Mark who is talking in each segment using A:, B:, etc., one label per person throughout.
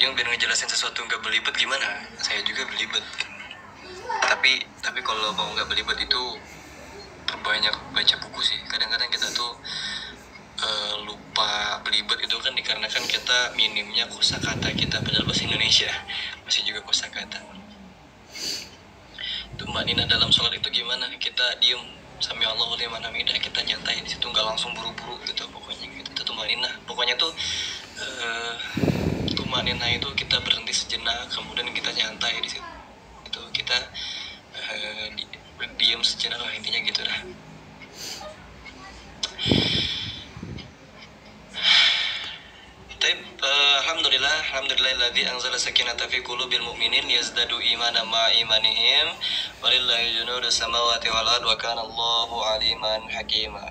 A: Yang biar ngejelasin sesuatu nggak belibet gimana? Saya juga belibet. Tapi kalau mau nggak belibet itu perbanyak baca buku sih. Kadang-kadang kita tuh lupa belibet itu kan dikarenakan kita minimnya kosakata kita, padahal bahasa Indonesia masih juga kosakata. Tumanina dalam sholat itu gimana? Kita diem, sami Allahu liman hamidah, kita nyantai di situ, nggak langsung buru-buru gitu pokoknya gitu. Itu tumanina. Pokoknya tuh tumanina itu kita berhenti sejenak, kemudian kita nyantai di situ. Itu kita diem sejenak lah, intinya gitu dah. Alhamdulillahilladzi anzala sakinata fi qulubil mu'minin yazdadu imanan ma imanihim walillahi junudus samawati wal ard wa kana Allahu aliman hakima.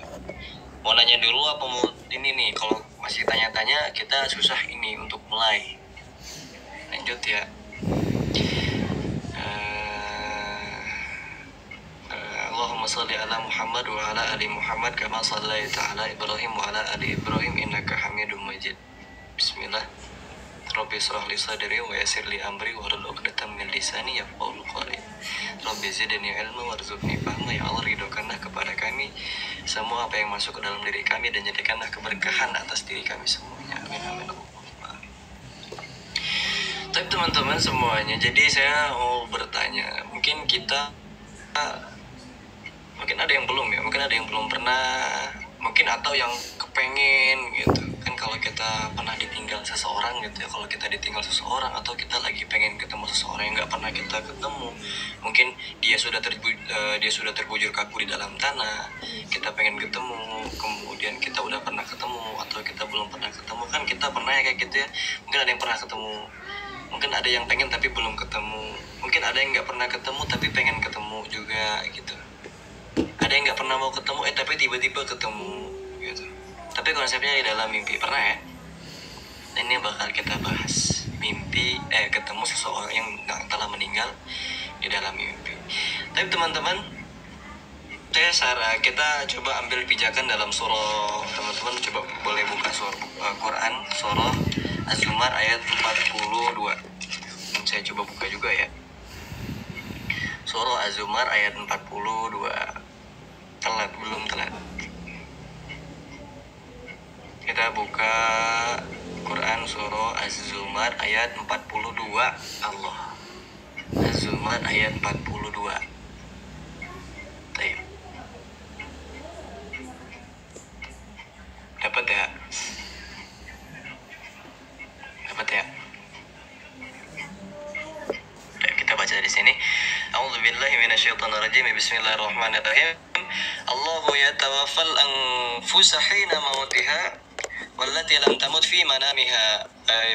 A: Mau nanya dulu apa mau ini nih? Kalau masih tanya-tanya kita susah ini untuk mulai. Lanjut ya. Allahumma shalli ala Muhammad wa ala ali Muhammad kama shallaita ala Ibrahim wa ala ali Ibrahim innaka Hamidum Majid. Bismillah. Rabbi shrah li sadri wa yassir li amri wahlul 'uqdatam min lisani yafqahu qawli. Rabbi zidni ilma warzuqni fahma. Ya Allah, ridhokanlah kepada kami semua apa yang masuk ke dalam diri kami dan jadikanlah keberkahan atas diri kami semuanya. Amin amin. Tapi teman-teman semuanya, jadi saya mau bertanya, mungkin ada yang belum ya, mungkin ada yang belum pernah, mungkin atau yang kepengen gitu kan, kalau kita pernah ditinggal seseorang gitu ya, kalau kita ditinggal seseorang atau kita lagi pengen ketemu seseorang yang nggak pernah kita ketemu, mungkin dia sudah terbujur kaku di dalam tanah, kita pengen ketemu, kemudian kita udah pernah ketemu atau kita belum pernah ketemu, kan kita pernah ya kayak gitu ya, mungkin ada yang pernah ketemu, mungkin ada yang pengen tapi belum ketemu, mungkin ada yang nggak pernah ketemu tapi pengen ketemu juga gitu. Ada yang nggak pernah mau ketemu tapi tiba-tiba ketemu gitu. Tapi konsepnya di dalam mimpi, pernah ya? Ini bakal kita bahas mimpi ketemu seseorang yang telah meninggal di dalam mimpi. Tapi teman-teman, kita coba ambil pijakan dalam surah, teman-teman coba boleh buka surah Quran, surah Az-Zumar ayat 42. Saya coba buka juga ya. Surah Az-Zumar ayat 42. Belum telat. Kita buka Quran surah Az-Zumar ayat 42. Allah. Az-Zumar ayat 42. Baik. Dapat ya? Dapat ya? Kita baca di sini. A'udzubillahi minasyaitonirrajim. Bismillahirrahmanirrahim. Allahu yatawaffal anfusa hina mautiha wallati lam tamut fi manamiha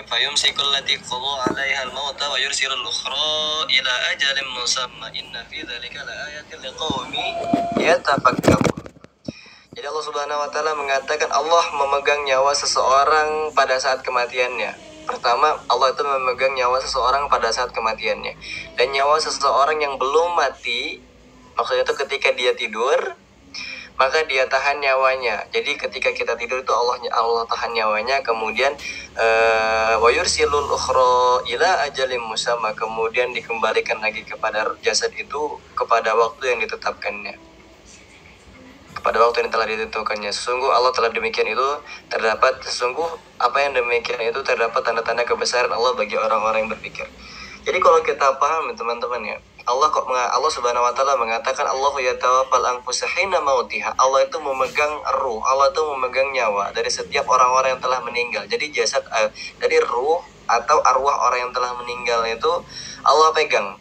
A: fayumsiku allati qada 'alaiha al-mauta wa yursilu al-ukhra ila ajalin musamma inna fi dzalika laayatin liqaumin yatafakkarun. Jadi Allah Subhanahu wa taala mengatakan Allah memegang nyawa seseorang pada saat kematiannya. Pertama, Allah itu memegang nyawa seseorang pada saat kematiannya. Dan nyawa seseorang yang belum mati, maksudnya itu ketika dia tidur, maka dia tahan nyawanya. Jadi ketika kita tidur itu Allah tahan nyawanya, kemudian wa yursilul ukhra ila ajalin musamma, kemudian dikembalikan lagi kepada jasad itu kepada waktu yang ditetapkannya. Pada waktu yang telah ditentukannya. Sesungguh Allah telah demikian itu terdapat tanda-tanda kebesaran Allah bagi orang-orang yang berpikir. Jadi kalau kita paham teman-teman ya, Allah Subhanahu wa taala mengatakan Allahu yatawaffal anfusa hina mautiha. Allah itu memegang ruh, Allah itu memegang nyawa dari setiap orang-orang yang telah meninggal. Jadi jasad dari ruh atau arwah orang yang telah meninggal itu Allah pegang.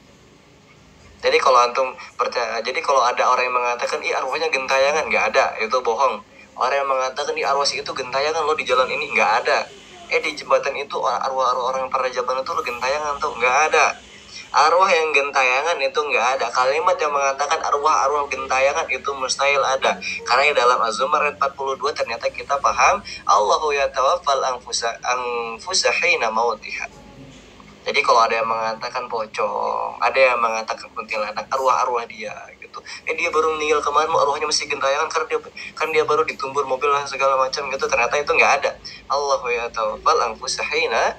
A: Jadi kalau antum percaya, jadi kalau ada orang yang mengatakan arwahnya gentayangan, nggak ada, itu bohong. Orang yang mengatakan arwah itu gentayangan lo di jalan ini, nggak ada. Di jembatan itu arwah orang yang pada jembatan itu lo gentayangan tuh, nggak ada. Arwah yang gentayangan itu nggak ada. Kalimat yang mengatakan arwah gentayangan itu mustahil ada. Karena dalam Az-Zumar ayat 42 ternyata kita paham Allahu yatawaffal anfusa hina mautiha. Jadi kalau ada yang mengatakan pocong, ada yang mengatakan kuntilanak, arwah dia gitu. Dia baru meninggal kemarin, arwahnya masih gentayangan karena dia baru ditumbur mobil dan segala macam gitu. Ternyata itu nggak ada. Allahu yatawaffal anfusa hina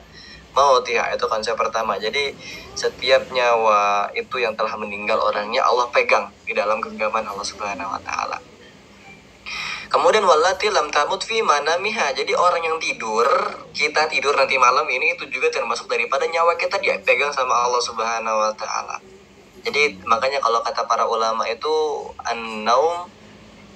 A: mautiha, itu konsep pertama. Jadi setiap nyawa itu yang telah meninggal orangnya Allah pegang di dalam genggaman Allah Subhanahu wa taala. Kemudian wallati lam tamut fi manamiha. Jadi orang yang tidur, kita tidur nanti malam ini, itu juga termasuk daripada nyawa kita dia pegang sama Allah Subhanahu wa taala. Jadi makanya kalau kata para ulama itu an-naum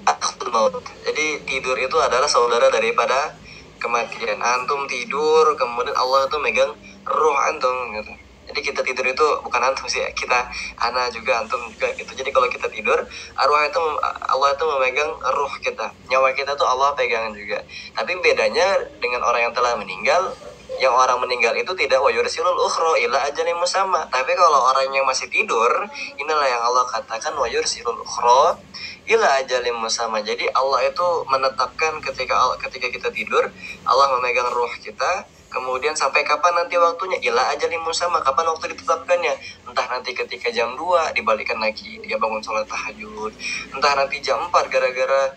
A: akhul maut. Jadi tidur itu adalah saudara daripada kematian. Antum tidur, kemudian Allah itu megang ruh antum gitu. Jadi kita tidur itu bukan antum sih, kita, ana juga, antum juga gitu. Jadi kalau kita tidur, arwah itu, Allah itu memegang ruh kita, nyawa kita tuh Allah pegangan juga. Tapi bedanya dengan orang yang telah meninggal, yang orang meninggal itu tidak wa yursilul ukhra ila ajalin musamma. Tapi kalau orang yang masih tidur, inilah yang Allah katakan wa yursilul ukhra ila ajalin musamma. Jadi Allah itu menetapkan ketika kita tidur, Allah memegang ruh kita. Kemudian sampai kapan nanti waktunya? Ila ajalin musamma, kapan waktu ditetapkannya? Entah nanti ketika jam 2 dibalikan lagi, dia bangun sholat tahajud. Entah nanti jam 4 gara-gara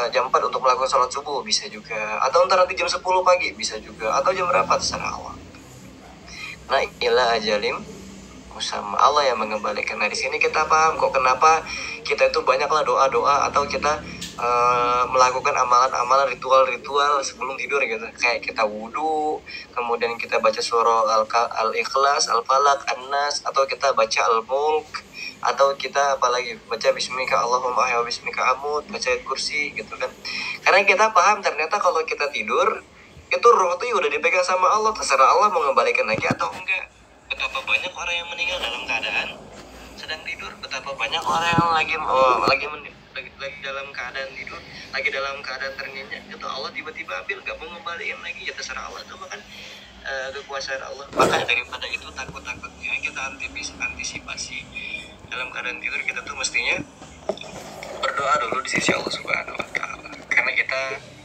A: jam 4 untuk melakukan sholat subuh, bisa juga. Atau entah nanti jam 10 pagi, bisa juga. Atau jam berapa, terserah Allah. Nah, ila ajalim musamma, Allah yang mengembalikan. Nah, di sini kita paham kok kenapa kita itu banyaklah doa-doa atau kita melakukan amalan-amalan ritual-ritual sebelum tidur gitu. Kayak kita wudhu, kemudian kita baca surah Al-Ikhlas, Al-Falaq, An-Nas, atau kita baca Al-Mulk, atau kita apalagi baca Bismika Allahumma ahya wa bismika amut, baca ayat kursi gitu kan. Karena kita paham ternyata kalau kita tidur itu roh itu udah dipegang sama Allah, terserah Allah mau mengembalikan lagi atau enggak. Betapa banyak orang yang meninggal dalam keadaan sedang tidur, betapa banyak orang yang lagi dalam keadaan tidur, lagi dalam keadaan ternyenyak, itu Allah tiba-tiba ambil, gak mau ngembaliin lagi, ya terserah Allah. Itu kan kekuasaan Allah. Maka daripada itu takut-takutnya kita antisipasi dalam keadaan tidur, kita tuh mestinya berdoa dulu di sisi Allah Subhanahu wa taala. Karena kita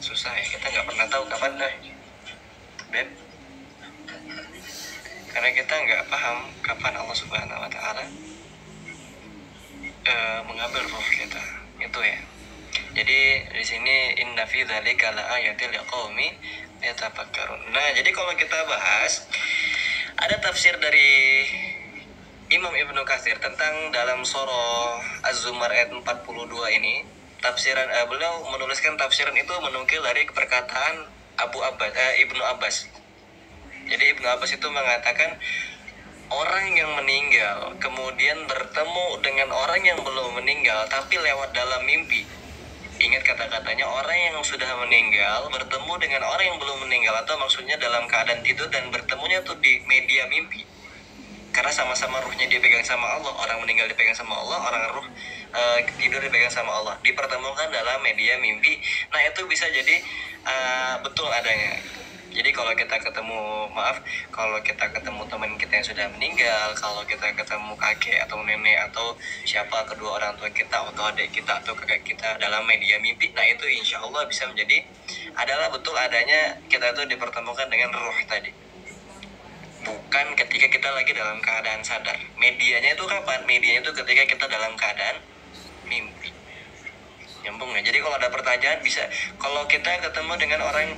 A: susah ya, kita nggak pernah tahu kapan Beb. Karena kita nggak paham kapan Allah Subhanahu wa taala mengambil roh kita. Itu ya. Jadi di sini inna fi dzalika laayatil liqaumi yatafakkarun. Nah, jadi kalau kita bahas, ada tafsir dari Imam Ibnu Katsir tentang dalam surah Az-Zumar ayat 42 ini. Tafsiran beliau menuliskan tafsiran itu menukil dari perkataan Ibnu Abbas. Jadi Ibnu Abbas itu mengatakan orang yang meninggal kemudian bertemu dengan orang yang belum meninggal tapi lewat dalam mimpi. Ingat kata-katanya, orang yang sudah meninggal bertemu dengan orang yang belum meninggal, atau maksudnya dalam keadaan tidur dan bertemunya tuh di media mimpi. Karena sama-sama ruhnya dipegang sama Allah, orang meninggal dipegang sama Allah, orang ruh tidur dipegang sama Allah, dipertemukan dalam media mimpi. Nah, itu bisa jadi betul adanya. Jadi kalau kita ketemu teman kita yang sudah meninggal, kalau kita ketemu kakek atau nenek atau siapa kedua orang tua kita atau adik kita atau kakak kita dalam media mimpi, nah itu insya Allah bisa menjadi adalah betul adanya kita itu dipertemukan dengan ruh tadi. Bukan ketika kita lagi dalam keadaan sadar. Medianya itu kapan? Medianya itu ketika kita dalam keadaan mimpi. Nyambung ya. Jadi kalau ada pertanyaan bisa, kalau kita ketemu dengan orang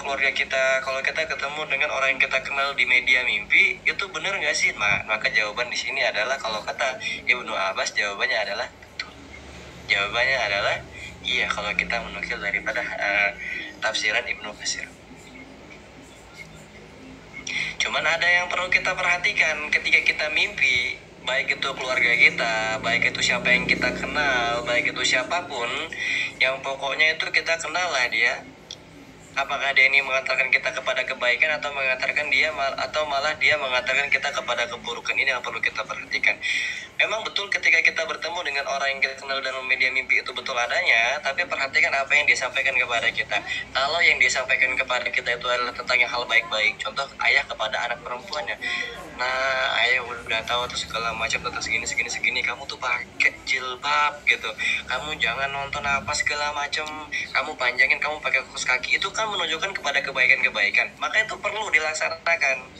A: keluarga kita, kalau kita ketemu dengan orang yang kita kenal di media mimpi, itu benar nggak sih? Maka jawaban di sini adalah, kalau kata Ibnu Abbas, jawabannya adalah betul. Jawabannya adalah iya, kalau kita menukil daripada tafsiran Ibnu Katsir. Cuman ada yang perlu kita perhatikan ketika kita mimpi, baik itu keluarga kita, baik itu siapa yang kita kenal, baik itu siapapun, yang pokoknya itu kita kenal lah dia. Apakah dia ini mengantarkan kita kepada kebaikan atau mengantarkan dia atau malah dia mengantarkan kita kepada keburukan, ini yang perlu kita perhatikan. Memang betul ketika kita bertemu dengan orang yang kita kenal dalam media mimpi itu betul adanya, tapi perhatikan apa yang dia sampaikan kepada kita. Kalau yang dia sampaikan kepada kita itu adalah tentang yang hal baik-baik, contoh ayah kepada anak perempuannya, nah ayah udah tahu tuh segala macam tentang segini, kamu tuh pakai jilbab gitu, kamu jangan nonton apa segala macam, kamu panjangin, kamu pakai kaos kaki, itu kan menunjukkan kepada kebaikan-kebaikan. Maka itu perlu dilaksanakan.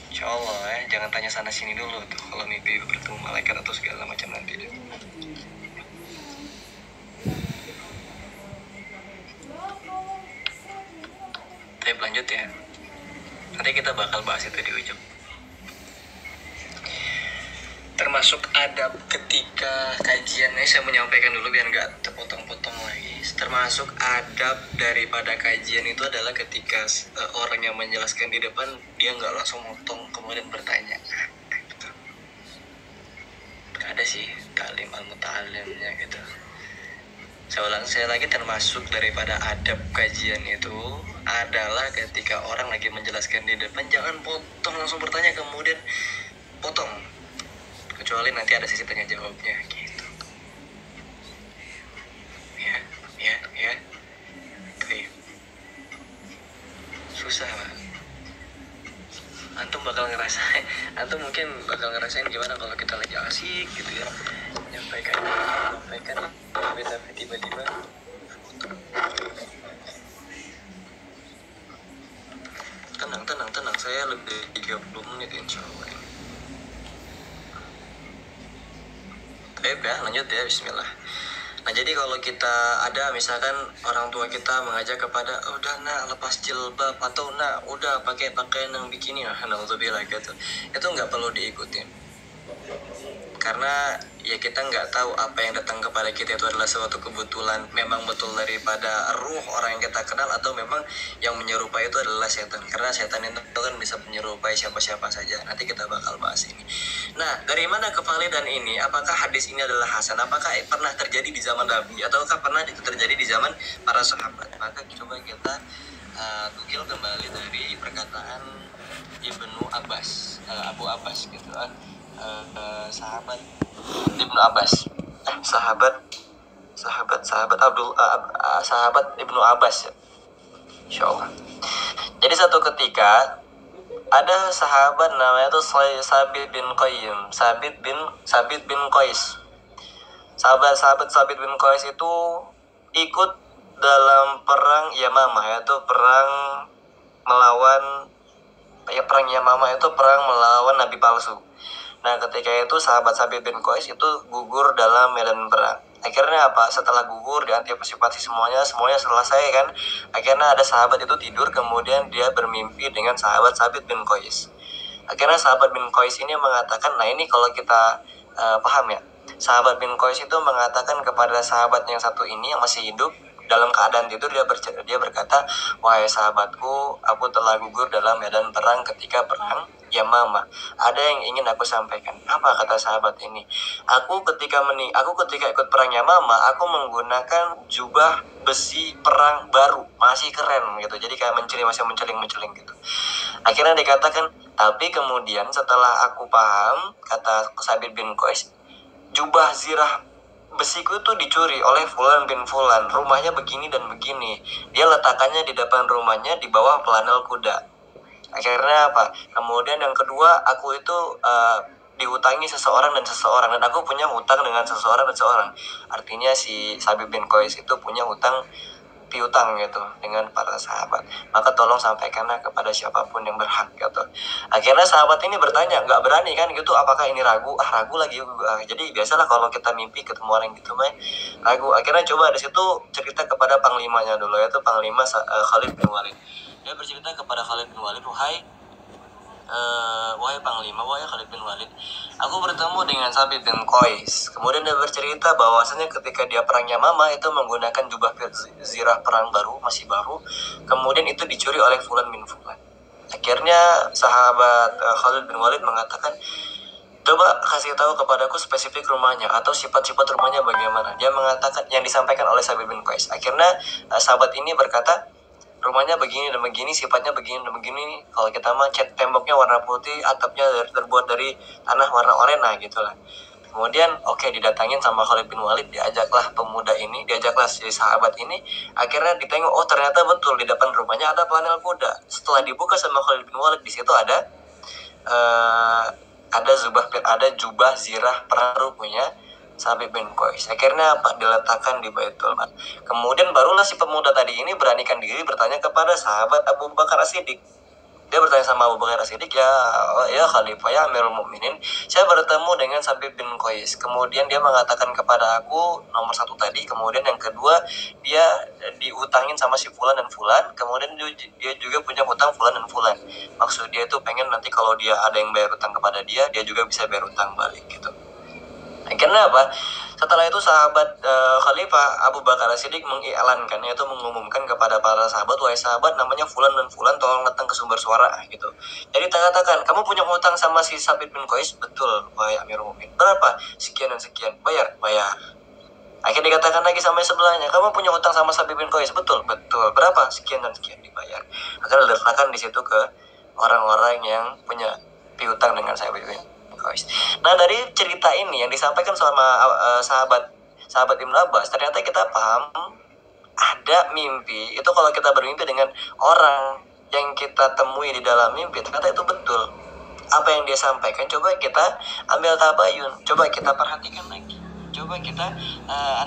A: Insya Allah ya, jangan tanya sana sini dulu tuh kalau mimpi bertemu malaikat atau segala macam nanti deh. ya. Nanti kita bakal bahas itu di ujung. Termasuk adab ketika kajiannya, saya menyampaikan dulu biar nggak terpotong-potong lagi. Termasuk adab daripada kajian itu adalah ketika orang yang menjelaskan di depan, dia nggak langsung motong kemudian bertanya. Ada sih ta'lim al-muta'allimnya gitu. Saya ulang sekali lagi, termasuk daripada adab kajian itu adalah ketika orang lagi menjelaskan di depan, jangan potong langsung bertanya kemudian potong, kecuali nanti ada sesi tanya jawabnya gitu. Ya. Oke. Susah Pak. Antum mungkin bakal ngerasain gimana kalau kita lagi asik gitu ya, menyampaikan tapi tiba-tiba tenang, saya lebih dari 30 menit insya Allah. Baik ya, lanjut ya, bismillah. Nah, jadi kalau kita ada misalkan orang tua kita mengajak kepada udah nak lepas jilbab, atau nak udah pakai pakaian yang bikini, alhamdulillah gitu, itu nggak perlu diikutin. Karena ya kita nggak tahu apa yang datang kepada kita itu adalah suatu kebetulan, memang betul daripada ruh orang yang kita kenal, atau memang yang menyerupai itu adalah setan. Karena setan itu kan bisa menyerupai siapa-siapa saja. Nanti kita bakal bahas ini. Nah, dari mana kevalidan ini? Apakah hadis ini adalah hasan? Apakah pernah terjadi di zaman Nabi? Ataukah pernah itu terjadi di zaman para sahabat? Maka coba kita google kembali dari perkataan Ibnu Abbas, Abu Abbas gitu. Sahabat Ibnu Abbas, sahabat Ibnu Abbas ya, insyaallah. Jadi satu ketika ada sahabat namanya itu Sabit bin Qais. Sahabat Sabit bin Qais itu ikut dalam perang Yamamah, yaitu perang melawan nabi palsu. Nah, ketika itu sahabat Sabit bin Qais itu gugur dalam medan perang. Akhirnya apa? Setelah gugur, diantisipasi semuanya selesai kan. Akhirnya ada sahabat itu tidur, kemudian dia bermimpi dengan sahabat Sabit bin Qais. Akhirnya sahabat bin Qais ini mengatakan, nah ini kalau kita paham ya. Sahabat bin Qais itu mengatakan kepada sahabat yang satu ini yang masih hidup, dalam keadaan tidur, dia berkata, wahai sahabatku, aku telah gugur dalam medan perang ketika perang Yamamah. Ada yang ingin aku sampaikan. Apa kata sahabat ini? Aku ketika ikut perang Yamamah, aku menggunakan jubah besi perang baru, masih keren gitu. Jadi kayak masih menceling gitu. Akhirnya dikatakan, tapi kemudian setelah aku paham, kata Sabit bin Qais, jubah zirah besiku itu dicuri oleh Fulan bin Fulan, rumahnya begini dan begini, dia letakkannya di depan rumahnya di bawah pelanel kuda. Akhirnya apa? Kemudian yang kedua, aku itu dihutangi seseorang, dan aku punya hutang dengan seseorang. Artinya si Sabit bin Qais itu punya piutang gitu dengan para sahabat. Maka tolong sampaikanlah kepada siapapun yang berhak gitu. Akhirnya sahabat ini bertanya, nggak berani kan gitu, apakah ini ragu? Ragu lagi. Jadi biasalah kalau kita mimpi ketemu orang gitu ragu. Akhirnya coba di situ cerita kepada panglimanya dulu, yaitu panglima Khalid bin Walid. Dia bercerita kepada Khalid bin Walid, wahai panglima, wahai Khalid bin Walid, aku bertemu dengan Sabit bin Qais. Kemudian dia bercerita bahwasanya ketika dia perang Yamamah itu menggunakan jubah zirah perang baru, masih baru. Kemudian itu dicuri oleh Fulan bin Fulan. Akhirnya sahabat Khalid bin Walid mengatakan, coba kasih tahu kepadaku spesifik rumahnya atau sifat-sifat rumahnya bagaimana. Dia mengatakan yang disampaikan oleh Sabit bin Qais. Akhirnya sahabat ini berkata, rumahnya begini dan begini, sifatnya begini dan begini. Kalau kita mah cat temboknya warna putih, atapnya terbuat dari tanah warna oranye gitulah. Kemudian didatangin sama Khalid bin Walid, diajaklah si sahabat ini. Akhirnya ditengok, oh ternyata betul di depan rumahnya ada panel kuda. Setelah dibuka sama Khalid bin Walid, di situ ada jubah zirah perang punya Sabit bin Qais. Akhirnya diletakkan di Baitul Mal. Kemudian barulah si pemuda tadi ini beranikan diri bertanya kepada sahabat Abu Bakar As-Siddiq. Dia bertanya sama Abu Bakar As-Siddiq, ya Khalifah, ya Amirul Mukminin, saya bertemu dengan Sabit bin Qais. Kemudian dia mengatakan kepada aku nomor satu tadi, kemudian yang kedua dia diutangin sama si Fulan dan Fulan, kemudian dia juga punya hutang Fulan dan Fulan. Maksud dia itu pengen nanti kalau dia ada yang bayar utang kepada dia juga bisa bayar utang balik gitu. Akhirnya apa? Setelah itu sahabat Khalifah Abu Bakar As-Siddiq mengiklankan, yaitu mengumumkan kepada para sahabat, wahai sahabat, namanya Fulan dan Fulan, tolong datang ke sumber suara gitu. Jadi katakan, kamu punya hutang sama si Sabit bin Qais? Betul, wahai Amirul Mukminin. Berapa? Sekian dan sekian. Bayar. Akhirnya dikatakan lagi sama sebelahnya, kamu punya hutang sama Sabit bin Qais? Betul. Berapa? Sekian dan sekian, dibayar. Akhirnya diletakkan di situ ke orang-orang yang punya piutang dengan Sabit bin Qais. Nah, dari cerita ini yang disampaikan sama sahabat Ibnu Abbas, ternyata kita paham ada mimpi itu kalau kita bermimpi dengan orang yang kita temui di dalam mimpi, ternyata itu betul apa yang dia sampaikan. Coba kita ambil tabayun, coba kita perhatikan lagi, coba kita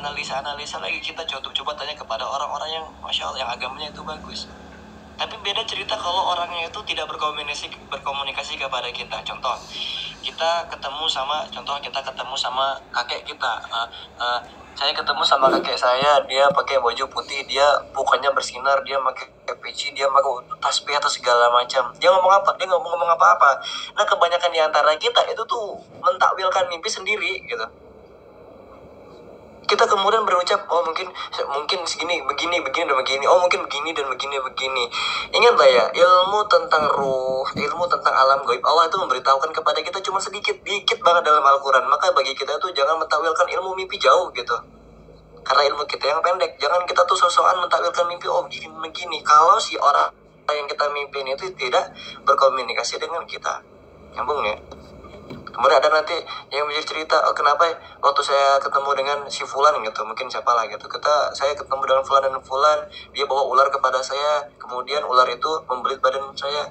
A: analisa lagi, kita coba tanya kepada orang-orang yang masya Allah yang agamanya itu bagus. Tapi beda cerita kalau orangnya itu tidak berkomunikasi kepada kita. Contoh, kita ketemu sama kakek kita. Saya ketemu sama kakek saya, dia pakai baju putih, dia mukanya bersinar, dia pakai peci, dia pakai tasbih atau segala macam. Dia ngomong apa? Dia ngomong apa-apa. Nah, kebanyakan di antara kita itu tuh mentakwilkan mimpi sendiri gitu. Kita kemudian berucap, oh mungkin segini, begini dan begini, oh mungkin begini dan begini. Ingatlah ya, ilmu tentang ruh, ilmu tentang alam gaib, Allah itu memberitahukan kepada kita cuma dikit banget dalam Al-Quran. Maka bagi kita itu jangan mentakwilkan ilmu mimpi jauh gitu, karena ilmu kita yang pendek. Jangan kita tuh sosokan mentakwilkan mimpi, oh begini. Kalau si orang yang kita mimpin itu tidak berkomunikasi dengan kita. Nyambung ya? Kemudian ada nanti yang menjadi cerita, oh, kenapa waktu saya ketemu dengan si Fulan gitu, mungkin siapa lah gitu, saya ketemu dengan Fulan dan Fulan, dia bawa ular kepada saya, kemudian ular itu membelit badan saya.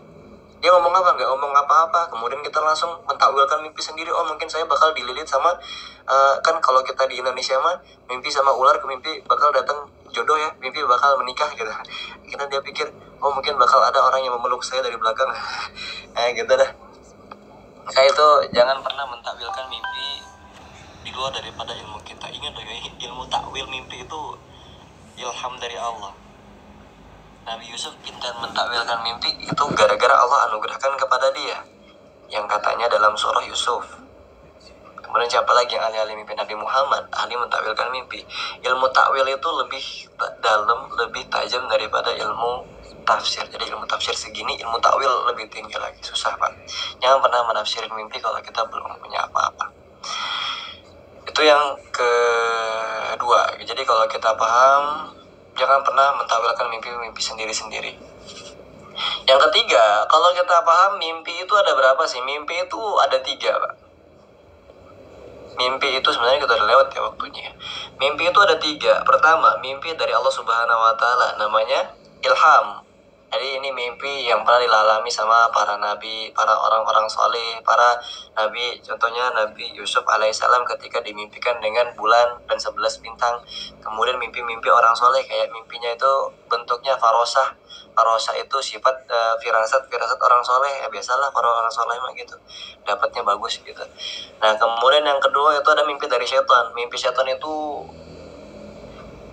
A: Dia ngomong apa? Nggak ngomong apa-apa. Kemudian kita langsung mentakwilkan mimpi sendiri, oh mungkin saya bakal dililit sama, kan kalau kita di Indonesia mah, mimpi sama ular ke mimpi bakal datang jodoh ya, mimpi bakal menikah gitu. Kita dia pikir, oh mungkin bakal ada orang yang memeluk saya dari belakang. Gitu dah. Maka itu jangan pernah mentakwilkan mimpi di luar daripada ilmu kita. Ingat ya, ilmu takwil mimpi itu ilham dari Allah. Nabi Yusuf pintar mentakwilkan mimpi itu gara-gara Allah anugerahkan kepada dia, yang katanya dalam surah Yusuf. Kemudian siapa lagi yang ahli mimpi? Nabi Muhammad ahli mentakwilkan mimpi. Ilmu takwil itu lebih dalam, lebih tajam daripada ilmu tafsir. Jadi ilmu tafsir segini, ilmu takwil lebih tinggi lagi. Susah Pak. Jangan pernah menafsirin mimpi kalau kita belum punya apa-apa. Itu yang kedua. Jadi kalau kita paham, jangan pernah mentakwilkan mimpi sendiri-sendiri. Yang ketiga, kalau kita paham mimpi itu ada berapa sih? Mimpi itu ada 3 Pak. Mimpi itu sebenarnya kita udah lewat ya waktunya. Mimpi itu ada 3. Pertama, mimpi dari Allah Subhanahu wa Ta'ala, namanya ilham. Jadi ini mimpi yang pernah dilalami sama para nabi, para orang-orang soleh, para nabi. Contohnya Nabi Yusuf alaihissalam ketika dimimpikan dengan bulan dan 11 bintang. Kemudian mimpi-mimpi orang soleh, kayak mimpinya itu bentuknya farosah. Farosah itu sifat firasat orang soleh. Ya biasalah para orang soleh mah gitu, dapatnya bagus gitu. Nah kemudian yang kedua itu ada mimpi dari setan. Mimpi setan itu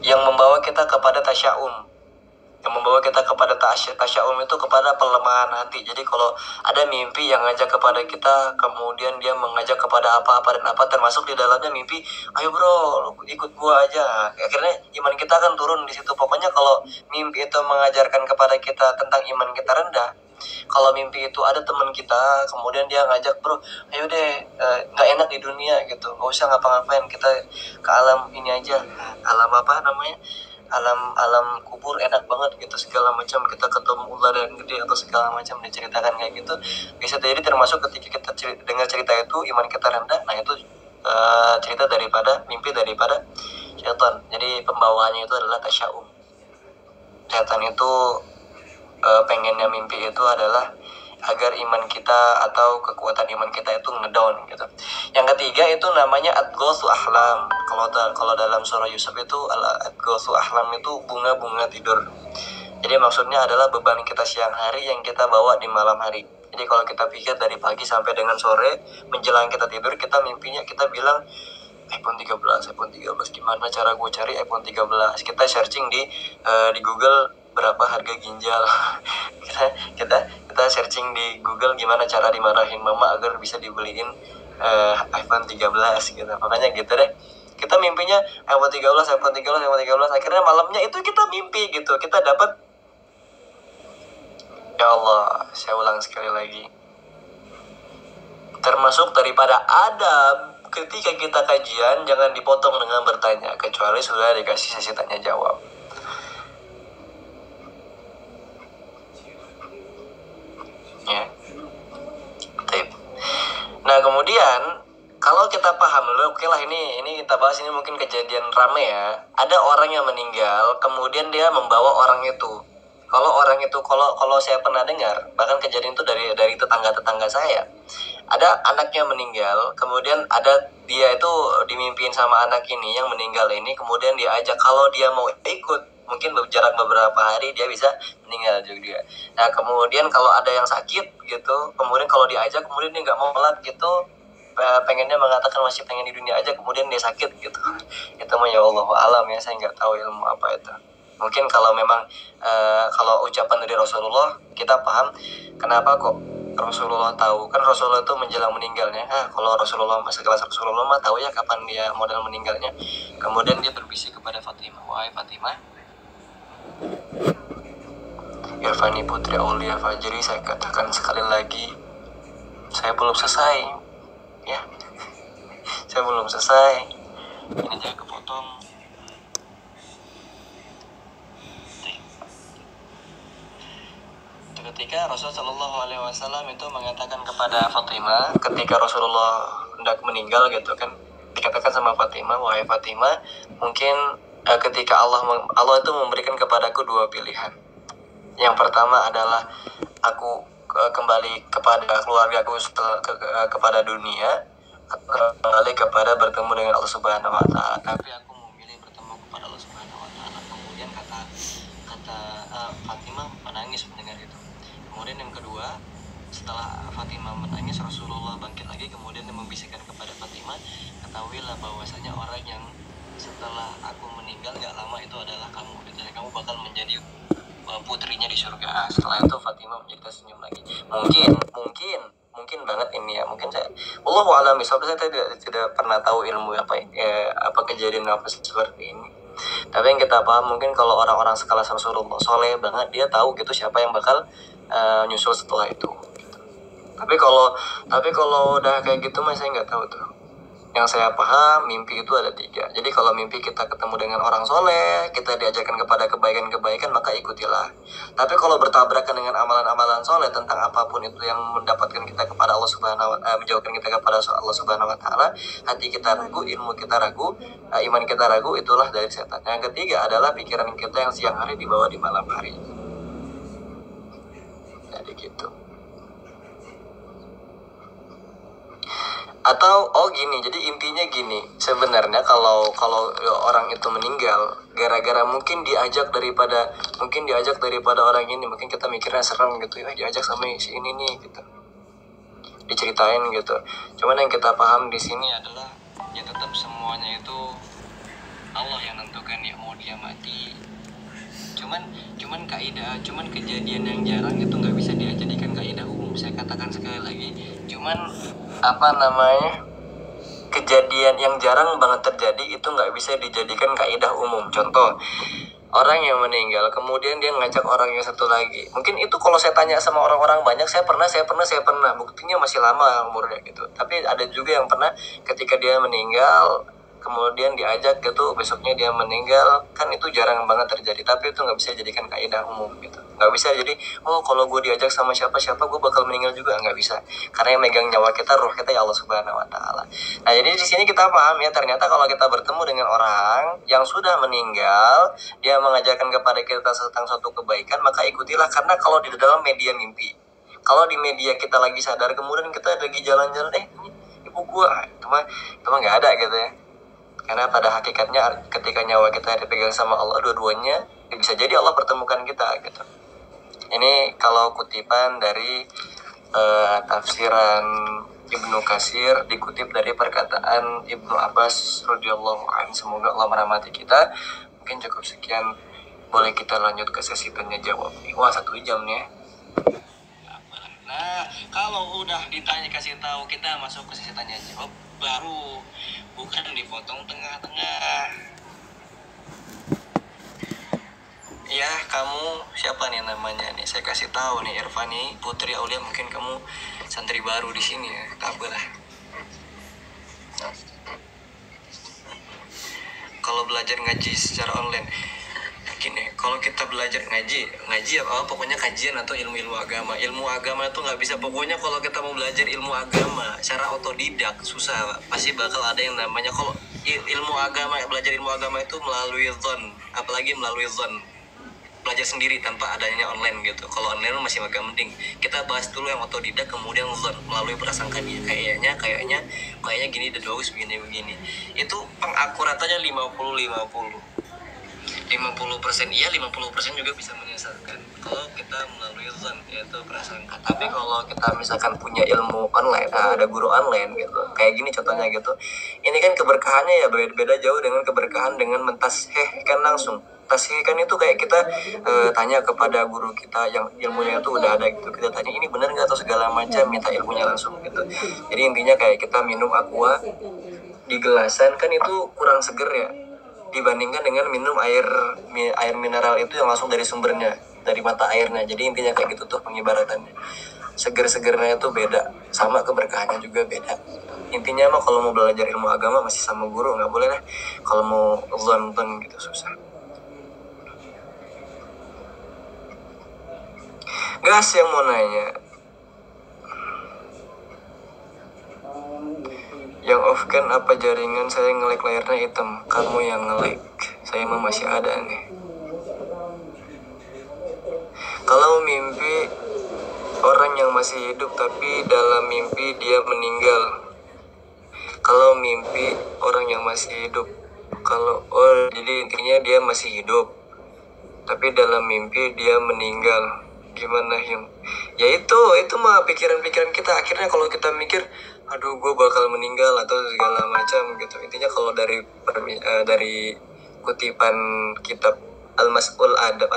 A: yang membawa kita kepada tasya'um, yang membawa kita kepada tasya'um itu kepada pelemahan hati. Jadi kalau ada mimpi yang ngajak kepada kita, kemudian dia mengajak kepada apa-apa dan apa, termasuk di dalamnya mimpi, ayo bro ikut gua aja, akhirnya iman kita akan turun di situ. Pokoknya kalau mimpi itu mengajarkan kepada kita tentang iman kita rendah, kalau mimpi itu ada teman kita, kemudian dia ngajak, bro ayo deh, nggak enak di dunia gitu, nggak usah ngapa-ngapain, kita ke alam ini aja, alam apa namanya, alam kubur enak banget gitu segala macam, kita ketemu ular yang gede atau segala macam, diceritakan kayak gitu. Bisa jadi termasuk ketika kita dengar cerita itu iman kita rendah. Nah itu cerita daripada mimpi daripada setan. Jadi pembawaannya itu adalah tasya'um. Setan itu pengennya mimpi itu adalah agar iman kita atau kekuatan iman kita itu ngedown gitu. Yang ketiga itu namanya adghasu ahlam. Kalau dalam surah Yusuf itu adghasu ahlam itu bunga-bunga tidur. Jadi maksudnya adalah beban kita siang hari yang kita bawa di malam hari. Jadi kalau kita pikir dari pagi sampai dengan sore, menjelang kita tidur, kita mimpinya kita bilang iPhone 13, gimana cara gue cari iPhone 13? Kita searching di Google berapa harga ginjal. kita searching di Google gimana cara dimarahin mama agar bisa dibeliin iPhone 13 gitu. Makanya gitu deh. Kita mimpinya iPhone 13. Akhirnya malamnya itu kita mimpi gitu. Kita dapat. Ya Allah, saya ulang sekali lagi. Termasuk daripada adab ketika kita kajian, jangan dipotong dengan bertanya, kecuali sudah dikasih sesi tanya jawab. Ya. Nah kemudian kalau kita paham dulu, oke lah ini kita bahas, ini mungkin kejadian rame ya. Ada orang yang meninggal, kemudian dia membawa orang itu. Kalau orang itu, kalau saya pernah dengar, bahkan kejadian itu dari tetangga saya. Ada anaknya meninggal, kemudian ada dia itu dimimpiin sama anak ini yang meninggal ini, kemudian dia ajak kalau dia mau ikut, mungkin jarak beberapa hari dia bisa meninggal juga. Nah kemudian kalau ada yang sakit gitu, kemudian kalau diajak, kemudian dia nggak mau sholat gitu, pengennya mengatakan masih pengen di dunia aja, kemudian dia sakit gitu. Itu mah ya Allah alam ya, saya nggak tahu ilmu apa itu. Mungkin kalau memang kalau ucapan dari Rasulullah kita paham kenapa kok Rasulullah tahu, kan Rasulullah itu menjelang meninggalnya. Kalau Rasulullah sekelas Rasulullah mah tahu ya kapan dia modal meninggalnya. Kemudian dia berbisik kepada Fatimah, wahai Fatimah, Irfani putri Aulia Fajri, saya katakan sekali lagi, saya belum selesai ya. Saya belum selesai. Ini jangan kepotong. Ketika Rasulullah SAW itu mengatakan kepada Fatimah, ketika Rasulullah hendak meninggal gitu kan, dikatakan sama Fatimah, wahai Fatimah, mungkin ketika Allah itu memberikan kepadaku dua pilihan. Yang pertama adalah aku kembali kepada keluargaku, kepada dunia, kembali kepada bertemu dengan Allah Subhanahu Wa Taala. Tapi aku memilih bertemu kepada Allah Subhanahu Wa Taala. Kemudian kata Fatimah menangis mendengar itu. Kemudian yang kedua, setelah Fatimah menangis, Rasulullah bangkit lagi, kemudian membisikkan kepada Fatimah, ketahuilah bahwasanya orang yang setelah aku meninggal gak lama itu adalah kamu, dan kamu bakal menjadi putrinya di surga. Setelah itu Fatimah menjadi tersenyum lagi. Mungkin banget ini ya, mungkin saya Allahu a'lam bishawab, saya tidak pernah tahu ilmu apa kejadian apa seperti ini. Tapi yang kita paham, mungkin kalau orang-orang sekelas Rasulullah soleh banget, dia tahu gitu siapa yang bakal nyusul setelah itu gitu. Tapi kalau udah kayak gitu mah saya nggak tahu tuh. Yang saya paham, mimpi itu ada 3. Jadi kalau mimpi kita ketemu dengan orang soleh, kita diajarkan kepada kebaikan-kebaikan, maka ikutilah. Tapi kalau bertabrakan dengan amalan-amalan soleh tentang apapun itu yang mendapatkan kita kepada Allah Subhanahu Wa Taala, menjauhkan kita kepada Allah Subhanahu Wa Taala, hati kita ragu, ilmu kita ragu, iman kita ragu, itulah dari setan. Yang ketiga adalah pikiran kita yang siang hari dibawa di malam hari. Jadi gitu. Atau gini, jadi intinya gini, sebenarnya kalau orang itu meninggal gara-gara mungkin diajak daripada orang ini, mungkin kita mikirnya serem gitu ya, diajak sama si ini nih gitu, diceritain gitu. Cuman yang kita paham di sini adalah ya tetap semuanya itu Allah yang nentukan ya, mau dia mati. Cuman kejadian yang jarang itu nggak bisa dijadikan kaidah umum. Saya katakan sekali lagi, kejadian yang jarang banget terjadi itu nggak bisa dijadikan kaidah umum. Contoh, orang yang meninggal kemudian dia ngajak orang yang satu lagi. Mungkin itu kalau saya tanya sama orang-orang banyak, saya pernah, buktinya masih lama umurnya gitu. Tapi ada juga yang pernah ketika dia meninggal kemudian diajak gitu, besoknya dia meninggal, kan itu jarang banget terjadi. Tapi itu nggak bisa dijadikan kaidah umum gitu. Nggak bisa jadi, kalau gue diajak sama siapa-siapa gue bakal meninggal juga, nggak bisa. Karena yang megang nyawa kita, ruh kita ya Allah Subhanahu Wa Taala. Nah jadi di sini kita paham ya, ternyata kalau kita bertemu dengan orang yang sudah meninggal, dia mengajarkan kepada kita tentang suatu kebaikan, maka ikutilah. Karena kalau di dalam media mimpi, kalau di media kita lagi sadar, kemudian kita lagi jalan-jalan, ini ibu gue, itu mah nggak ada gitu ya. Karena pada hakikatnya ketika nyawa kita dipegang sama Allah, dua-duanya bisa jadi Allah pertemukan kita gitu. Ini kalau kutipan dari tafsiran Ibnu Katsir, dikutip dari perkataan Ibnu Abbas radhiyallahu anhu. Semoga Allah merahmati kita. Mungkin cukup sekian, boleh kita lanjut ke sesi tanya jawab. Wah, 1 jam nih ya. Nah, kalau udah ditanya kasih tahu, kita masuk ke sesi tanya jawab baru, bukan dipotong tengah-tengah. Ya, kamu siapa nih namanya nih? Saya kasih tahu nih, Irfani Putri Aulia. Mungkin kamu santri baru di sini ya, tak apalah. Kalau belajar ngaji secara online, gini, kalau kita belajar ngaji apa? Pokoknya kajian atau ilmu agama. Ilmu agama itu nggak bisa. Pokoknya kalau kita mau belajar ilmu agama secara otodidak susah, pasti bakal ada yang namanya, kalau ilmu agama, belajar ilmu agama itu melalui zon, apalagi melalui zon. Belajar sendiri tanpa adanya online gitu. Kalau online masih agak mending. Kita bahas dulu yang otodidak, kemudian zon melalui prasangka dia. Kayaknya gini, dan bagus begini. Itu pengakuratannya 50-50. 50% iya, 50% juga bisa menyesatkan kalau kita melalui zon, yaitu prasangka. Tapi kalau kita misalkan punya ilmu online, ada guru online gitu, kayak gini contohnya gitu, ini kan keberkahannya ya beda jauh dengan keberkahan dengan mentashehkan langsung. Tasihkan itu kayak kita tanya kepada guru kita yang ilmunya itu udah ada gitu, kita tanya ini benar nggak atau segala macam, minta ilmunya langsung gitu. Jadi intinya kayak kita minum aqua di gelasan, kan itu kurang seger ya dibandingkan dengan minum air mineral itu yang langsung dari sumbernya, dari mata airnya. Jadi intinya kayak gitu tuh pengibaratannya. Seger-segernya itu beda, sama keberkahannya juga beda. Intinya mah kalau mau belajar ilmu agama masih sama guru, nggak boleh lah. Kalau mau zonton gitu susah. Gas yang mau nanya, yang off kan apa jaringan saya nge-like layarnya hitam, kamu yang nge-like, saya mah masih ada nih. Kalau mimpi orang yang masih hidup tapi dalam mimpi dia meninggal. Kalau mimpi orang yang masih hidup, jadi intinya dia masih hidup tapi dalam mimpi dia meninggal, gimana Hyung? Ya itu mah pikiran-pikiran kita. Akhirnya kalau kita mikir, aduh gue bakal meninggal atau segala macam gitu. Intinya kalau dari kutipan kitab Al-Mas'ul Adab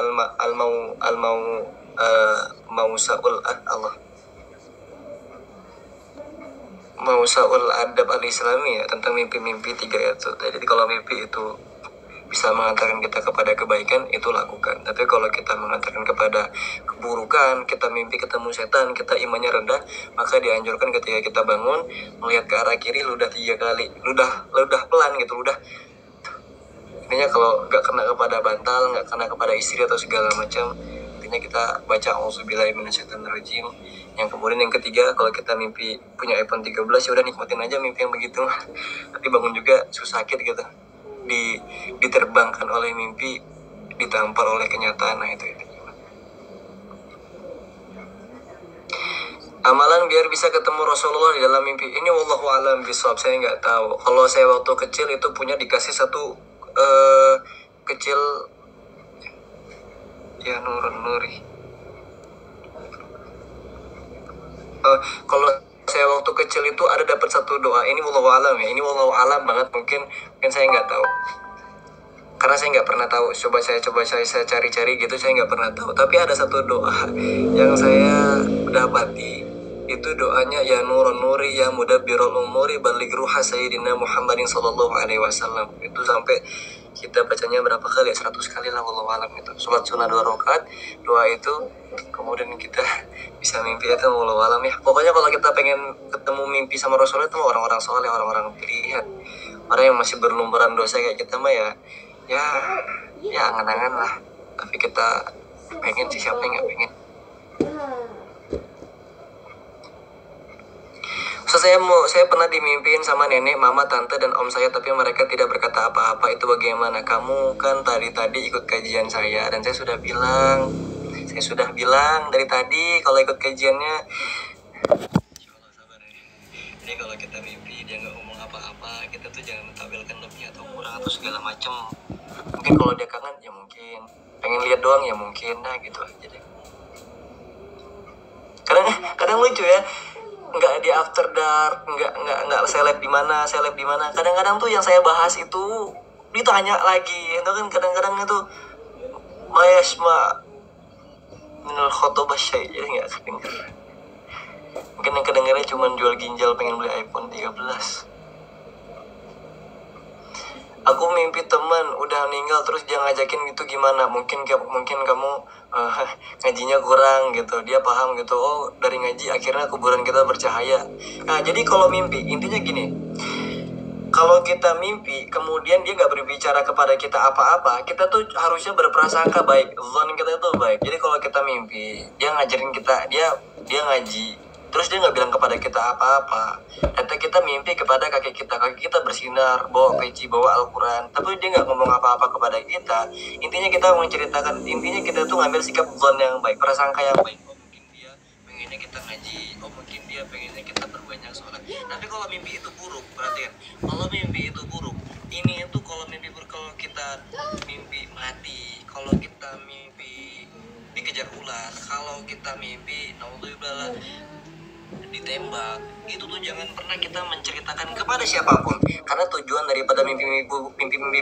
A: Mausaul Adab Al-Islami ya, tentang mimpi-mimpi 3 itu. Jadi kalau mimpi itu bisa mengantarkan kita kepada kebaikan, itu lakukan. Tapi kalau kita mengantarkan kepada keburukan, kita mimpi ketemu setan, kita imannya rendah, maka dianjurkan ketika kita bangun melihat ke arah kiri, ludah 3 kali, ludah pelan gitu, ludah. Intinya kalau nggak kena kepada bantal, nggak kena kepada istri atau segala macam, intinya kita baca auzubillahi minasyaitonirrajim. Yang kemudian yang ketiga, kalau kita mimpi punya iPhone 13, ya udah nikmatin aja mimpi yang begitu. Tapi bangun juga susah sakit gitu, diterbangkan oleh mimpi, ditampar oleh kenyataan. Nah itu amalan biar bisa ketemu Rasulullah di dalam mimpi. Ini wallahu alam bishawab, saya nggak tahu. Kalau saya waktu kecil itu punya dikasih satu kecil ya, Nuri. Kalau saya waktu kecil itu ada dapat satu doa. Ini wallahu alam ya. Ini wallahu alam banget, mungkin saya nggak tahu. Karena saya nggak pernah tahu. Coba saya cari-cari gitu, saya nggak pernah tahu. Tapi ada satu doa yang saya dapati. Itu doanya, ya nurun nuri ya mudabbirul umuri baligh ruha sayyidina Muhammadin sallallahu alaihi wasallam. Itu sampai kita bacanya berapa kali ya? 100 kali lah wallahu alam itu. Salat sunah 2 rakaat, doa itu, kemudian kita bisa mimpi itu wallahu alam ya. Pokoknya kalau kita pengen ketemu mimpi sama Rasulullah itu orang-orang soleh, orang-orang pilihan. Orang yang masih berlumuran dosa kayak kita mah ya angan-angan lah. Tapi kita pengen sih, siapa yang nggak pengen? So, saya pernah dimimpiin sama nenek, mama, tante, dan om saya, tapi mereka tidak berkata apa-apa. Itu bagaimana? Kamu kan tadi ikut kajian saya, dan saya sudah bilang dari tadi kalau ikut kajiannya. Insyaallah sabar ya. Jadi kalau kita mimpi dia nggak ngomong apa-apa, kita tuh jangan mentakwilkan lebih atau kurang atau segala macam. Mungkin kalau dia kangen ya mungkin pengen pengen lihat doang ya mungkin, nah gitu aja deh. Kadang lucu ya, nggak di after dark, nggak seleb di mana. Kadang-kadang tuh yang saya bahas itu ditanya lagi, itu kan kadang-kadang itu mayasma minal khotobah syai, jadi nggak kedenger. Mungkin yang kedengarnya cuma jual ginjal pengen beli iPhone 13. Aku mimpi teman udah meninggal terus dia ngajakin gitu, gimana? Mungkin kamu ngajinya kurang gitu. Dia paham gitu, oh dari ngaji akhirnya kuburan kita bercahaya. Nah jadi kalau mimpi intinya gini, kalau kita mimpi kemudian dia nggak berbicara kepada kita apa-apa, kita tuh harusnya berprasangka baik, zon kita itu baik. Jadi kalau kita mimpi dia ngajarin kita, dia ngaji, terus dia nggak bilang kepada kita apa-apa, atau kita mimpi kepada kaki kita bersinar, bawa peci, bawa Al-Quran, tapi dia nggak ngomong apa-apa kepada kita, intinya kita menceritakan, intinya kita tuh ngambil sikap zon yang baik, prasangka yang baik. Oh mungkin dia pengennya kita ngaji, oh mungkin dia pengennya kita berbanyak sholat. Tapi kalau mimpi itu buruk, perhatikan, kalau mimpi itu buruk, ini itu kalau mimpi buruk, kalau kita mimpi mati, kalau kita mimpi dikejar ular, kalau kita mimpi naudzubillah ditembak, itu tuh jangan pernah kita menceritakan kepada siapapun, karena tujuan daripada mimpi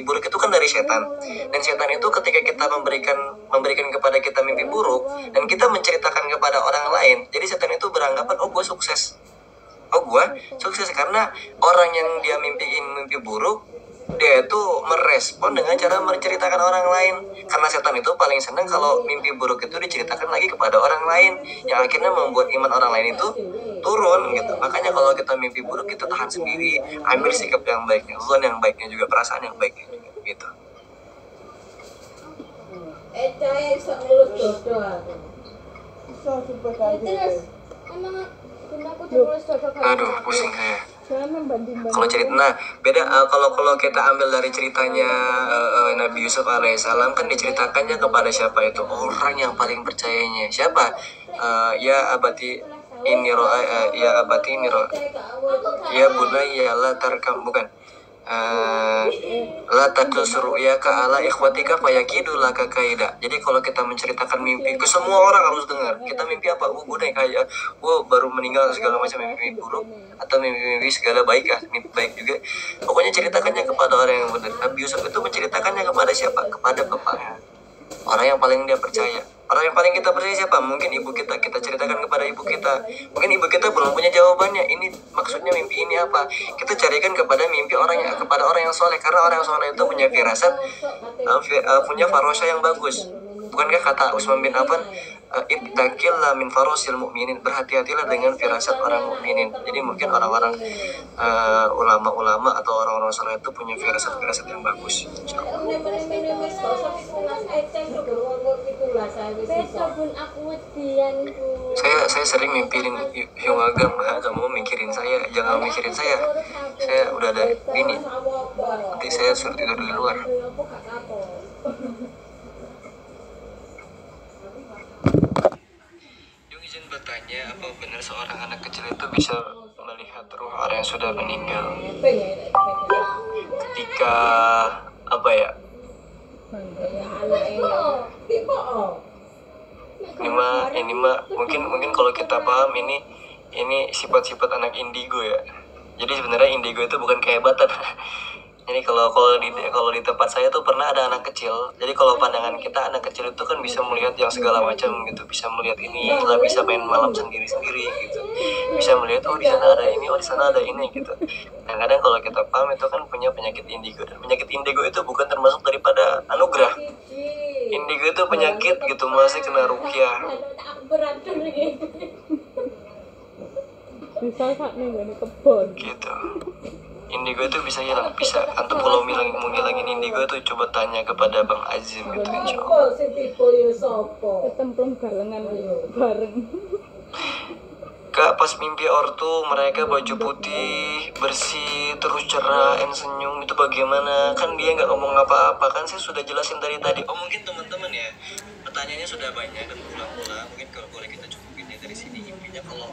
A: buruk itu kan dari setan, dan setan itu ketika kita memberikan kepada kita mimpi buruk dan kita menceritakan kepada orang lain, jadi setan itu beranggapan oh gue sukses karena orang yang dia mimpi buruk dia itu merespon dengan cara menceritakan orang lain, karena setan itu paling senang kalau mimpi buruk itu diceritakan lagi kepada orang lain, yang akhirnya membuat iman orang lain itu turun gitu. Makanya kalau kita mimpi buruk kita tahan sendiri, ambil sikap yang baiknya, zon yang baiknya juga, perasaan yang baiknya juga gitu. Aduh pusing saya. Kalau cerita, nah beda kalau kita ambil dari ceritanya Nabi Yusuf alaihissalam, kan diceritakannya kepada siapa? Itu orang yang paling percayanya. Siapa? Ya abati ini ya bunayya la tarkam, bukan la taqus ru'yaka ala ikhwatika fayakidu laka kaida. Jadi kalau kita menceritakan mimpi ke semua orang harus dengar. Kita mimpi apa? Gue naik kayak gue baru meninggal, segala macam mimpi buruk atau mimpi segala baik mimpi baik juga. Pokoknya ceritakannya kepada orang yang benar. Nabi Yusuf itu menceritakannya kepada siapa? Kepada bapaknya. Orang yang paling dia percaya. Orang yang paling kita percaya siapa? Mungkin ibu kita ceritakan kepada ibu kita. Mungkin ibu kita belum punya jawabannya. Ini maksudnya mimpi ini apa? Kita carikan kepada kepada orang yang soleh, karena orang yang soleh itu punya firasat, punya farosah yang bagus. Bukankah kata Utsman bin Affan, ittaqillah min farosil mu'minin, berhati-hatilah dengan firasat orang mukminin. Jadi mungkin orang-orang ulama-ulama atau orang-orang soleh itu punya firasat yang bagus. Saya sering mimpiin Hyungagam, kamu mikirin saya, jangan mikirin saya udah ada ini, nanti saya suruh tidur di luar. Izin bertanya, apa benar seorang anak kecil itu bisa melihat ruh orang yang sudah meninggal ketika ini mah mungkin kalau kita paham ini sifat-sifat anak indigo ya. Jadi sebenarnya indigo itu bukan kehebatan. Jadi kalau di tempat saya tuh pernah ada anak kecil. Jadi kalau pandangan kita, anak kecil itu kan bisa melihat yang segala macam gitu, bisa melihat ini, lah bisa main malam sendiri gitu, bisa melihat oh di sana ada ini, oh di sana ada ini gitu. Kadang-kadang kalau kita paham itu kan punya penyakit indigo, dan penyakit indigo itu bukan termasuk daripada anugerah. Indigo itu penyakit gitu, masih kena ruqyah.
B: Bisa sak nih gak kebon
A: gitu. Indigo itu bisa hilang, bisa. Antum kalau mau ngilangin indigo itu coba tanya kepada Bang Azim gitu, insyaallah.
B: Ketemplung galengan bareng.
A: Kak, pas mimpi ortu mereka baju putih, bersih, terus cerah, senyum, itu bagaimana? Kan dia nggak ngomong apa-apa, kan saya sudah jelasin dari tadi. Oh mungkin teman-teman ya, pertanyaannya sudah banyak dan berulang-ulang. Mungkin kalau boleh kita cukupin ya dari sini. Intinya kalau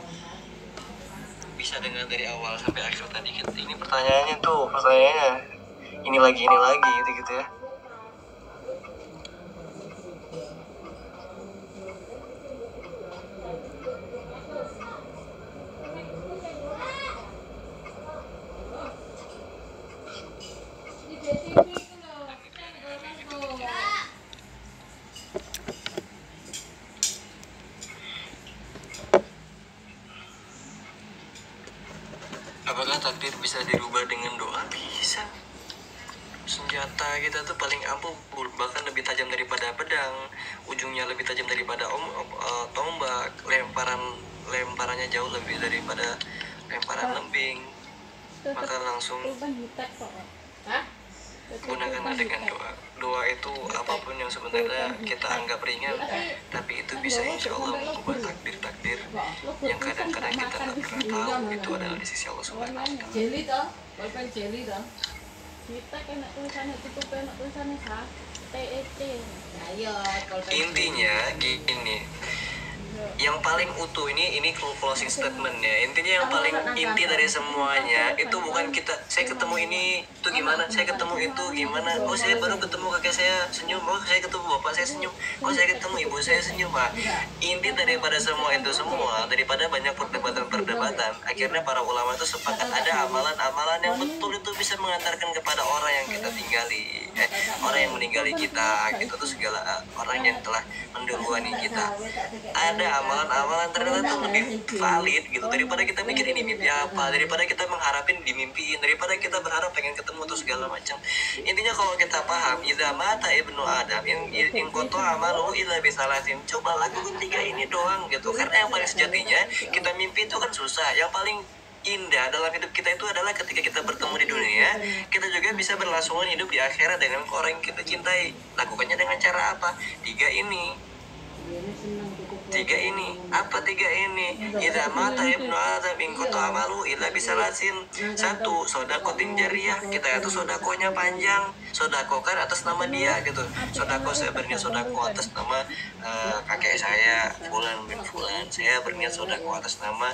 A: bisa dengar dari awal sampai akhir tadi, ini pertanyaannya ini lagi gitu ya. Apakah takdir bisa dirubah dengan doa? Bisa. Senjata kita tuh paling ampuh, bahkan lebih tajam daripada pedang, ujungnya lebih tajam daripada tombak, lemparannya jauh lebih daripada lemparan lembing. Maka langsung gunakanlah dengan doa. Doa itu apapun yang sebenarnya kita anggap ringan, tapi itu bisa insya Allah mengubah takdir-takdir yang kadang-kadang kita nggak pernah tahu itu adalah di sisi Allah Subhanahu wa Ta'ala.
B: Jeli toh, bolpen jeli toh. Kita kena tulisannya tutup, kena tulisannya TET. Ayo,
A: Intinya gini, yang paling utuh ini closing statementnya. Intinya yang paling inti dari semuanya itu bukan kita saya ketemu ini itu gimana, saya ketemu itu gimana, oh saya baru ketemu kakek saya senyum, oh saya ketemu bapak saya senyum, oh saya ketemu ibu saya senyum. Inti daripada semua itu semua, daripada banyak perdebatan, akhirnya para ulama itu sepakat ada amalan-amalan yang betul itu bisa mengantarkan kepada orang yang kita tinggali, orang yang meninggali kita gitu, tuh segala orang yang telah menduluani kita. Ada amalan-amalan ternyata tuh lebih valid gitu daripada kita mikir ini mimpi apa, daripada kita mengharapin dimimpiin, daripada kita berharap pengen ketemu tuh segala macam. Intinya kalau kita paham idza mata ibnu adam in qata amalu illa bisalatin, coba lakukan 3 ini doang gitu. Karena yang paling sejatinya kita mimpi itu kan susah. Yang paling indah dalam hidup kita itu adalah ketika kita bertemu di dunia, kita juga bisa berlangsungan hidup di akhirat dengan orang yang kita cintai. Lakukannya dengan cara apa? 3 ini. 3 ini. Apa 3 ini? Idza mata ibnu adam in qata amalu illa bisalasin. 1. Sodakotin jariyah. Kita itu sodakonya panjang. Sodakokan atas nama dia gitu. Sodako, saya berniat sodako atas nama kakek saya Fulan bin Fulan. Saya berniat sodako atas nama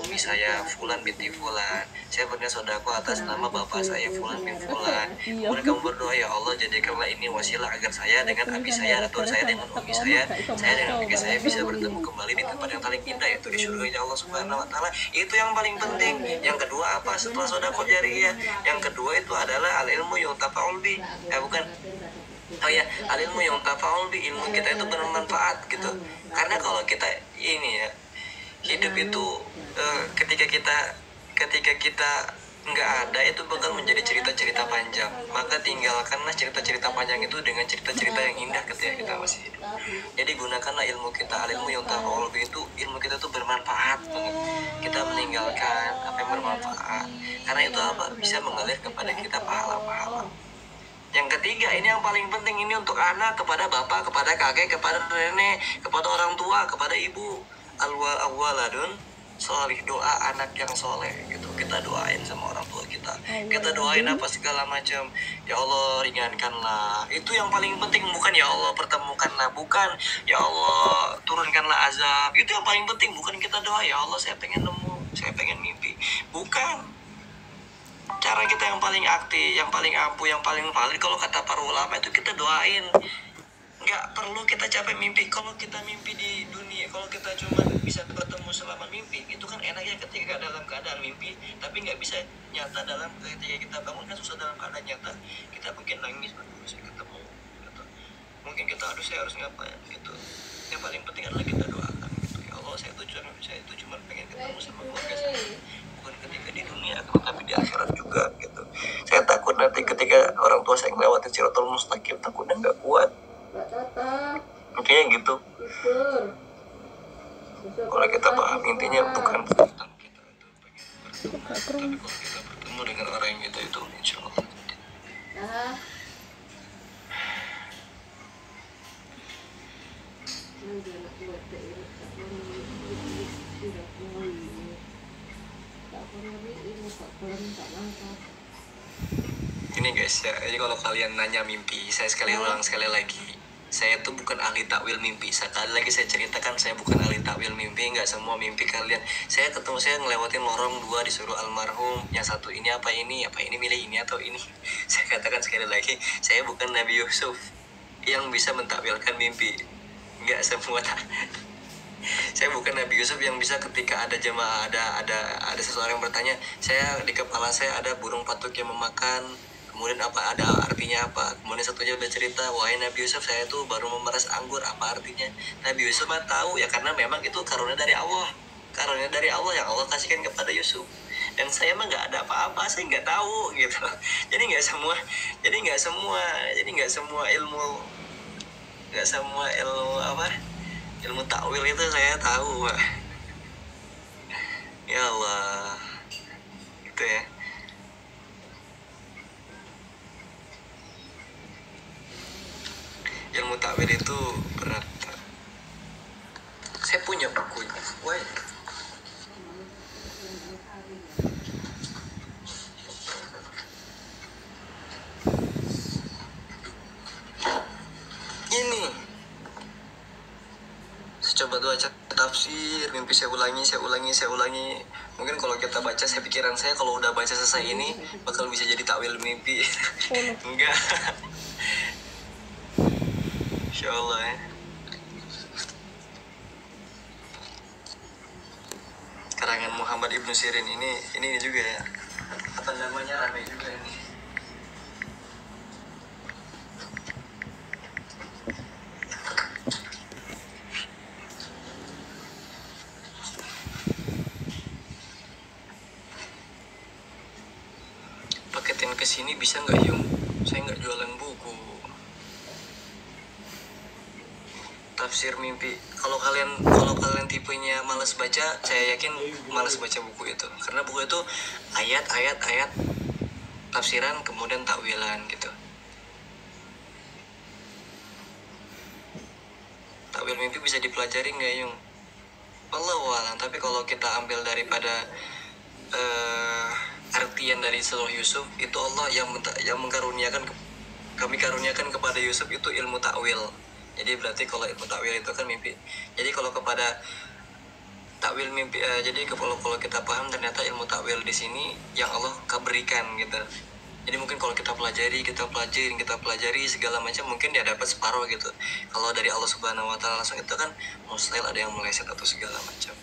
A: umi saya Fulan binti Fulan. Saya berniat sodako atas nama bapak saya Fulan bin Fulan. Kemudian kamu berdoa, ya Allah jadikanlah ini wasilah agar saya dengan abi saya atau saya dengan umi saya dengan kakek saya bisa bertemu kembali di tempat yang paling indah, yaitu di surga Allah Subhanahu wa Ta'ala. Itu yang paling penting. Yang kedua apa setelah sedekah jariyah? Yang kedua itu adalah al ilmu yuntafa'ul bi. Bukan. Oh ya, al ilmu yuntafa'ul bi, ilmu kita itu bermanfaat gitu. Karena kalau kita ini ya, hidup itu ketika kita nggak ada, itu bakal menjadi cerita-cerita panjang. Maka tinggalkanlah cerita-cerita panjang itu dengan cerita-cerita yang indah ketika kita masih hidup. Jadi gunakanlah ilmu kita, ilmu yang ta'ala itu, ilmu kita tuh bermanfaat banget. Kita meninggalkan apa yang bermanfaat, karena itu apa? Bisa mengalir kepada kita pahala-pahala. Yang ketiga, ini yang paling penting, ini untuk anak, kepada bapak, kepada kakek, kepada nenek, kepada orang tua, kepada ibu. Al-waladun solih, doa anak yang soleh gitu. Kita doain sama orang tua kita doain apa segala macam. Ya Allah ringankanlah, itu yang paling penting. Bukan ya Allah pertemukanlah, bukan ya Allah turunkanlah azab. Itu yang paling penting. Bukan kita doa ya Allah saya pengen nemu, saya pengen mimpi. Bukan. Cara kita yang paling aktif, yang paling ampuh, yang paling valid, kalau kata para ulama itu kita doain. Nggak perlu kita capek mimpi. Kalau kita mimpi di dunia, kalau kita cuma bisa bertemu selama mimpi, itu kan enaknya ketika dalam keadaan mimpi, tapi nggak bisa nyata dalam ketika kita bangun, kan susah dalam keadaan nyata. Kita mungkin nangis, aduh saya ketemu gitu. Mungkin kita aduh saya harus ngapain gitu. Yang paling penting adalah kita doakan gitu. Ya Allah saya itu cuma pengen ketemu sama keluarga saya, bukan ketika di dunia tapi di akhirat juga gitu. Saya takut nanti ketika orang tua saya ngelewatin Siratul Mustaqim, takutnya nggak kuat. Intinya gitu. Kalau kita paham, intinya bukan tentang kita itu pengen bertemu, tapi kalau kita bertemu dengan orang yang kita itu insya Allah. Ini guys ya, jadi kalau kalian nanya mimpi, saya ulang sekali lagi, saya tuh bukan ahli takwil mimpi. Sekali lagi saya ceritakan, saya bukan ahli takwil mimpi. Nggak semua mimpi kalian. Saya ngelewatin lorong 2 disuruh almarhum, yang satu ini apa ini milih ini atau ini. Saya katakan sekali lagi, saya bukan Nabi Yusuf yang bisa mentakwilkan mimpi. Nggak semua. Saya bukan Nabi Yusuf yang bisa ketika ada jemaah, ada seseorang yang bertanya, saya di kepala saya ada burung patuk yang memakan, kemudian apa ada artinya apa. Kemudian satunya udah cerita, wahai Nabi Yusuf, saya tuh baru memeras anggur, apa artinya. Nabi Yusuf mah tahu ya, karena memang itu karunia dari Allah yang Allah kasihkan kepada Yusuf. Dan saya mah nggak ada apa-apa, saya nggak tahu gitu. Jadi nggak semua ilmu apa, ilmu takwil itu saya tahu, Pak. Ya Allah, gitu ya. Ilmu takwil itu berat. Saya punya bukunya. Wah. Ini. Saya coba baca tafsir, mimpi saya ulangi. Mungkin kalau kita baca, saya pikiran saya kalau udah baca selesai ini bakal bisa jadi takwil mimpi. Enggak. Insya Allah ya. Karangan Muhammad Ibnu Sirin ini juga ya. Apa namanya, ramai juga ini. Paketin kesini bisa nggak, Yung? Saya nggak jualan buku. Tafsir mimpi. Kalau kalian tipenya malas baca, saya yakin malas baca buku itu. Karena buku itu ayat tafsiran kemudian takwilan gitu. Takwil mimpi bisa dipelajari nggak, Yung? Wallahu a'lam. Tapi kalau kita ambil daripada artian dari surah Yusuf, itu Allah yang mengkaruniakan, kami karuniakan kepada Yusuf itu ilmu takwil. Jadi berarti kalau ilmu takwil itu kan mimpi. Jadi kalau kepada takwil mimpi, jadi kalau kita paham ternyata ilmu takwil di sini yang Allah berikan gitu. Jadi mungkin kalau kita pelajari segala macam, mungkin dia dapat separuh gitu. Kalau dari Allah Subhanahu Wa Taala langsung itu kan mustahil ada yang meleset atau segala macam.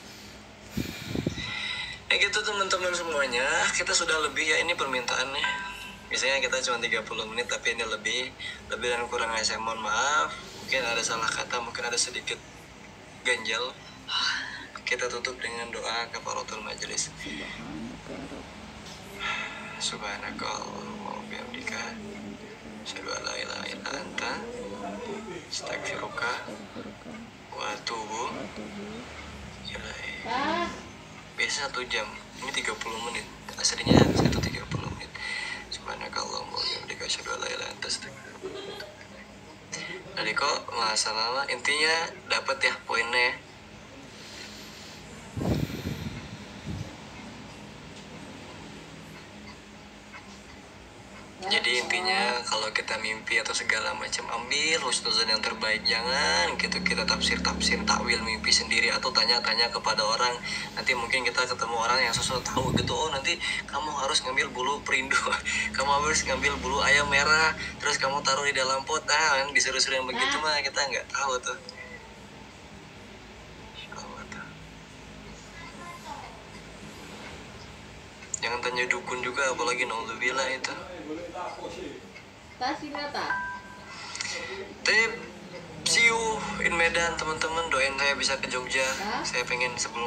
A: Gitu teman-teman semuanya, kita sudah lebih ya, ini permintaannya. Biasanya kita cuma 30 menit, tapi ini lebih dan kurang, saya mohon maaf. Mungkin ada salah kata, mungkin ada sedikit ganjal. Kita tutup dengan doa kafaratul majelis. Subhanakallahumma wa bihamdika, asyhadu an la ilaha illa anta, astaghfiruka wa atubu ilaik. Biasa 1 jam, ini 30 menit. Aslinya 30 menit. Subhanakallahumma wa bihamdika, asyhadu an la ilaha illa anta, astaghfiruka. Jadi kok masalah intinya dapat ya poinnya. Jadi intinya kalau kita mimpi atau segala macam, ambil husnuzon yang terbaik. Jangan gitu kita tafsir takwil mimpi sendiri atau tanya-tanya kepada orang. Nanti mungkin kita ketemu orang yang sosok tahu gitu, oh nanti kamu harus ngambil bulu perindu, kamu harus ngambil bulu ayam merah, terus kamu taruh di dalam pot. Kan disuruh-suruh yang begitu mah kita nggak tahu tuh. Jangan tanya dukun juga, apalagi naudzubillah itu. Tip, see you in Medan teman-teman. Doain saya bisa ke Jogja. Saya pengen sebelum